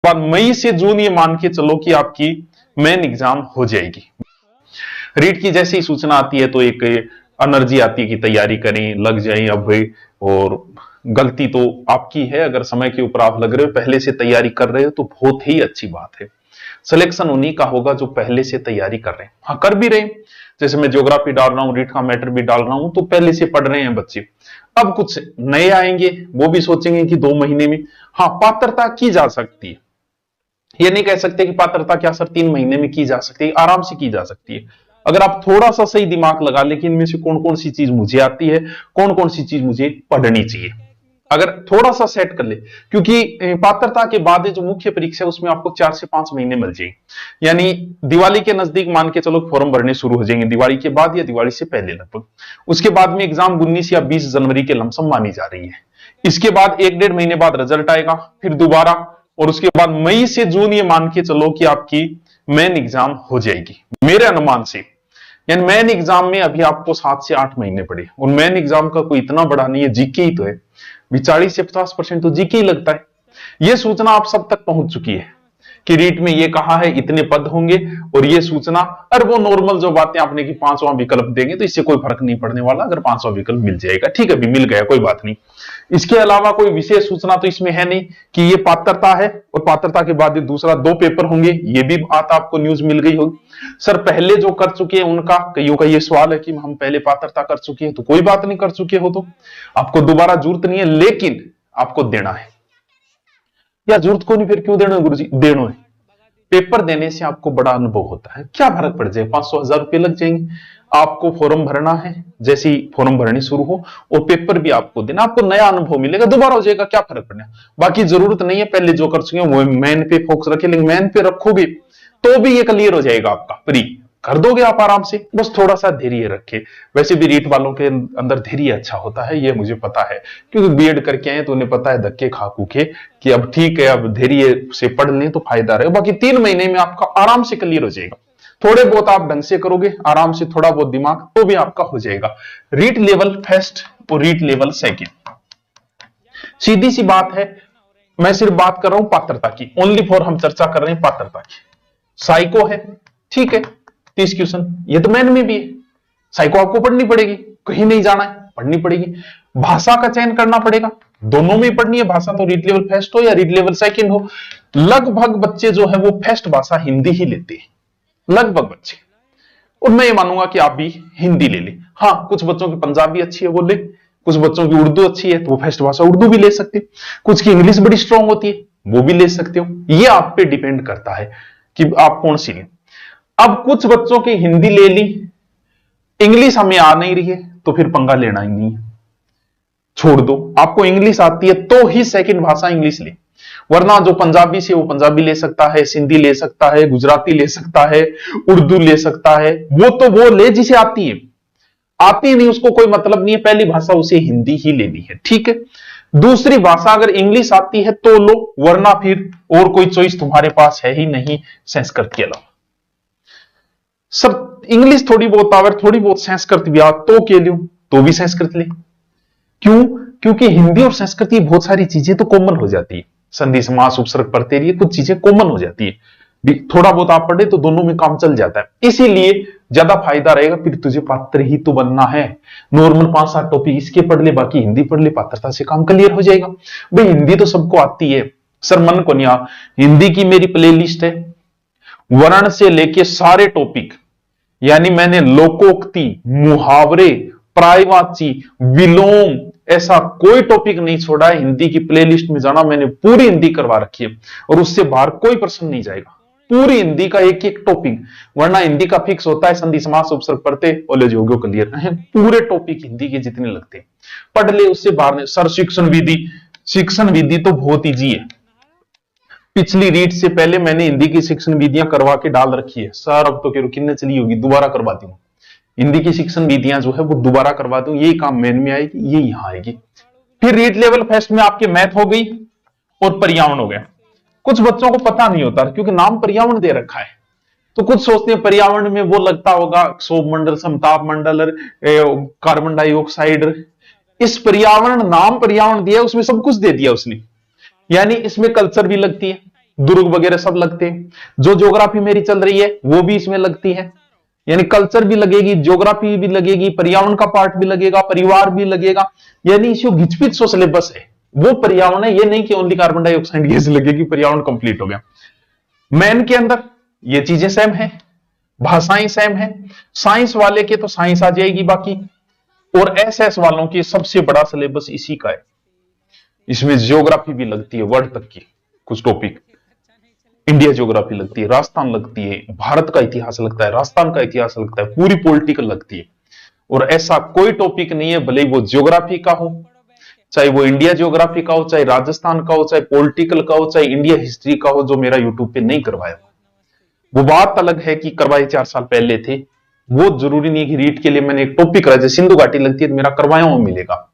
बाद मई से जून ये मान के चलो कि आपकी मेन एग्जाम हो जाएगी। रीट की जैसे ही सूचना आती है तो एक एनर्जी आती है कि तैयारी करें, लग जाएं अब भाई। और गलती तो आपकी है, अगर समय के ऊपर आप लग रहे हो, पहले से तैयारी कर रहे हो तो बहुत ही अच्छी बात है। सिलेक्शन उन्हीं का होगा जो पहले से तैयारी कर रहे हैं। हाँ, कर भी रहे हैं, जैसे मैं ज्योग्राफी डाल रहा हूं, रीट का मैटर भी डाल रहा हूं, तो पहले से पढ़ रहे हैं बच्चे। अब कुछ नए आएंगे, वो भी सोचेंगे कि 2 महीने में। हाँ, पात्रता की जा सकती है, ये नहीं कह सकते कि पात्रता क्या सर 3 महीने में की जा सकती है, आराम से की जा सकती है। अगर आप थोड़ा सा सही दिमाग लगा ले कि इनमें से कौन कौन सी चीज मुझे आती है, कौन कौन सी चीज मुझे पढ़नी चाहिए, अगर थोड़ा सा सेट कर ले। क्योंकि पात्रता के बाद जो मुख्य परीक्षा है उसमें आपको 4 से 5 महीने मिल जाएंगे। यानी दिवाली के नजदीक मान के चलो फॉर्म भरने शुरू हो जाएंगे, दिवाली के बाद या दिवाली से पहले लगभग। उसके बाद में एग्जाम 19 या 20 जनवरी के लमसम मानी जा रही है। इसके बाद 1-1.5 महीने बाद रिजल्ट आएगा, फिर दोबारा, और उसके बाद मई से जून ये मान के चलो कि आपकी मेन एग्जाम हो जाएगी मेरे अनुमान से। यानी मेन एग्जाम में अभी आपको 7 से 8 महीने पड़े, और मेन एग्जाम का कोई इतना बड़ा नहीं है, जीके ही तो है। 40 से 50% तो जीके ही लगता है। यह सूचना आप सब तक पहुंच चुकी है कि रीट में ये कहा है इतने पद होंगे, और ये सूचना, और वो नॉर्मल जो बातें आपने की 5वां विकल्प देंगे तो इससे कोई फर्क नहीं पड़ने वाला, अगर 5वां विकल्प मिल जाएगा ठीक है, अभी मिल गया कोई बात नहीं। इसके अलावा कोई विशेष सूचना तो इसमें है नहीं कि ये पात्रता है, और पात्रता के बाद ये दूसरा 2 पेपर होंगे, ये भी बात आपको न्यूज मिल गई होगी। सर पहले जो कर चुके हैं उनका, कईयों का ये सवाल है कि हम पहले पात्रता कर चुके हैं, तो कोई बात नहीं, कर चुके हो तो आपको दोबारा जरूरत नहीं है, लेकिन आपको देना है। या जरूरत को नहीं, फिर क्यों देना है गुरुजी? देना है। पेपर देने से आपको बड़ा अनुभव होता है, क्या फर्क पड़ जाए, 500-1000 रुपए लग जाएंगे, आपको फॉर्म भरना है, जैसे ही फॉर्म भरने शुरू हो और पेपर भी आपको देना, आपको नया अनुभव मिलेगा, दोबारा हो जाएगा, क्या फर्क पड़ना। बाकी जरूरत नहीं है पहले जो कर चुके हैं वो मेन पे फोकस रखे, लेकिन मेन पे रखोगे तो भी ये क्लियर हो जाएगा, आपका प्री कर दोगे आप आराम से, बस थोड़ा सा धैर्य रखे। वैसे भी रीट वालों के अंदर धैर्य अच्छा होता है, ये मुझे पता है, क्योंकि बीएड करके आए तो उन्हें पता है धक्के खा के कि अब ठीक है, अब धैर्य से पढ़ लें तो फायदा रहेगा। बाकी 3 महीने में आपका आराम से क्लियर हो जाएगा। थोड़े बहुत आप ढंग से करोगे आराम से, थोड़ा बहुत दिमाग, तो भी आपका हो जाएगा। रीट लेवल फर्स्ट और रीट लेवल सेकंड, सीधी सी बात है। मैं सिर्फ बात कर रहा हूं पात्रता की, ओनली फॉर हम चर्चा कर रहे हैं पात्रता की। साइको है, ठीक है, 30 क्वेश्चन, ये तो मैन में भी है। साइको आपको पढ़नी पड़ेगी, कहीं नहीं जाना है, पढ़नी पड़ेगी। भाषा का चयन करना पड़ेगा, दोनों में पढ़नी है भाषा, तो रीट लेवल फर्स्ट हो या रीट लेवल सेकंड हो। लगभग बच्चे जो है वो फर्स्ट भाषा हिंदी ही लेते हैं, लगभग बच्चे, और मैं ये मानूंगा कि आप भी हिंदी ले लें। हाँ, कुछ बच्चों की पंजाबी अच्छी है वो ले, कुछ बच्चों की उर्दू अच्छी है तो वो फर्स्ट भाषा उर्दू भी ले सकते, कुछ की इंग्लिश बड़ी स्ट्रांग होती है वो भी ले सकते हो। ये आप पे डिपेंड करता है कि आप कौन सी लें। अब कुछ बच्चों की हिंदी ले ली, इंग्लिश हमें आ नहीं रही है, तो फिर पंगा लेना ही नहीं है, छोड़ दो। आपको इंग्लिश आती है तो ही सेकंड भाषा इंग्लिश ले, वरना जो पंजाबी से वो पंजाबी ले सकता है, सिंधी ले सकता है, गुजराती ले सकता है, उर्दू ले सकता है, वो तो वो ले जिसे आती है। आती नहीं उसको कोई मतलब नहीं है, पहली भाषा उसे हिंदी ही लेनी है, ठीक है। दूसरी भाषा अगर इंग्लिश आती है तो लो, वरना फिर और कोई चॉइस तुम्हारे पास है ही नहीं संस्कृत के अलावा। सर इंग्लिश थोड़ी बहुत आवर, थोड़ी बहुत संस्कृत भी आ तो के लियो, तो भी संस्कृत ले। क्यों? क्योंकि हिंदी और संस्कृत की बहुत सारी चीजें तो कॉमन हो जाती है, संधि समास उपसर्ग पढ़ते रहिए, कुछ चीजें कॉमन हो जाती है, थोड़ा बहुत आप पढ़े तो दोनों में काम चल जाता है, इसीलिए ज्यादा फायदा रहेगा। फिर तुझे पात्र ही तो बनना है, नॉर्मल 5-7 टॉपिक इसके पढ़ ले, बाकी हिंदी पढ़ ले, पात्रता से काम क्लियर हो जाएगा। भाई हिंदी तो सबको आती है, सर मन को नहीं आ, हिंदी की मेरी प्लेलिस्ट है, वर्ण से लेके सारे टॉपिक, यानी मैंने लोकोक्ति, मुहावरे, प्रायवाची, विलोम, ऐसा कोई टॉपिक नहीं छोड़ा है। हिंदी की प्लेलिस्ट में जाना, मैंने पूरी हिंदी करवा रखी है, और उससे बाहर कोई प्रश्न नहीं जाएगा, पूरी हिंदी का एक एक टॉपिक। वरना हिंदी का फिक्स होता है, संधि समास उपसर्ग पढ़ते कॉलेज हो गयो क्लियर, पूरे टॉपिक हिंदी के जितने लगते हैं पढ़ ले, उससे बाहर नहीं। सर शिक्षण विधि, शिक्षण विधि तो बहुत ईजी है, पिछली रीट से पहले मैंने हिंदी की शिक्षण विधियां करवा के डाल रखी है। सर अब तो किन्ने चली होगी, दोबारा करवाती हूँ हिंदी की शिक्षण विधियां जो है वो दोबारा करवा दूं, यही काम मेन में आएगी, ये यहां आएगी। फिर रीट लेवल फर्स्ट में आपके मैथ हो गई और पर्यावरण हो गया। कुछ बच्चों को पता नहीं होता क्योंकि नाम पर्यावरण दे रखा है, तो कुछ सोचते हैं पर्यावरण में वो लगता होगा क्षोभ मंडल, समताप मंडल, कार्बन डाइऑक्साइड। इस पर्यावरण, नाम पर्यावरण दिया उसमें सब कुछ दे दिया उसने, यानी इसमें कल्चर भी लगती है, दुर्ग वगैरह सब लगते हैं। जो ज्योग्राफी मेरी चल रही है वो भी इसमें लगती है, यानी कल्चर भी लगेगी, ज्योग्राफी भी लगेगी, पर्यावरण का पार्ट भी लगेगा, परिवार भी लगेगा, यानी इसको घिचपिच सो सिलेबस है। वो पर्यावरण है, ये नहीं कि ओनली कार्बन डाइऑक्साइड गैस लगेगी, पर्यावरण कंप्लीट हो गया। मैन के अंदर ये चीजें सेम है, भाषाएं सेम है, साइंस वाले के तो साइंस आ जाएगी बाकी, और एसएस वालों की सबसे बड़ा सिलेबस इसी का है। इसमें ज्योग्राफी भी लगती है, वर्ल्ड तक की कुछ टॉपिक, इंडिया ज्योग्राफी लगती है, राजस्थान लगती है, भारत का इतिहास लगता है, राजस्थान का इतिहास लगता है, पूरी पॉलिटिकल लगती है। और ऐसा कोई टॉपिक नहीं है, भले वो ज्योग्राफी का हो, चाहे वो इंडिया ज्योग्राफी का हो, चाहे राजस्थान का हो, चाहे पॉलिटिकल का हो, चाहे इंडिया हिस्ट्री का हो, जो मेरा यूट्यूब पे नहीं करवाया। वो बात अलग है कि करवाए 4 साल पहले थे, वो जरूरी नहीं कि रीट के लिए मैंने एक टॉपिक कराया, जैसे सिंधु घाटी लगती है तो मेरा करवाया हुआ मिलेगा,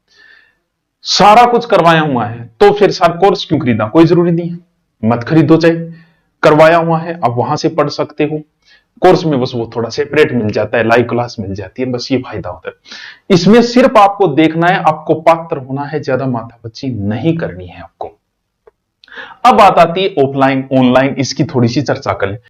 सारा कुछ करवाया हुआ है, तो फिर सारा कोर्स क्यों खरीदा? कोई जरूरी नहीं है, मत खरीदो, चाहे करवाया हुआ है, आप वहां से पढ़ सकते हो। कोर्स में बस वो थोड़ा सेपरेट मिल जाता है, लाइव क्लास मिल जाती है, बस ये फायदा होता है। इसमें सिर्फ आपको देखना है, आपको पात्र होना है, ज्यादा माथापच्ची नहीं करनी है आपको। अब बात आती है ऑफलाइन ऑनलाइन, इसकी थोड़ी सी चर्चा करें।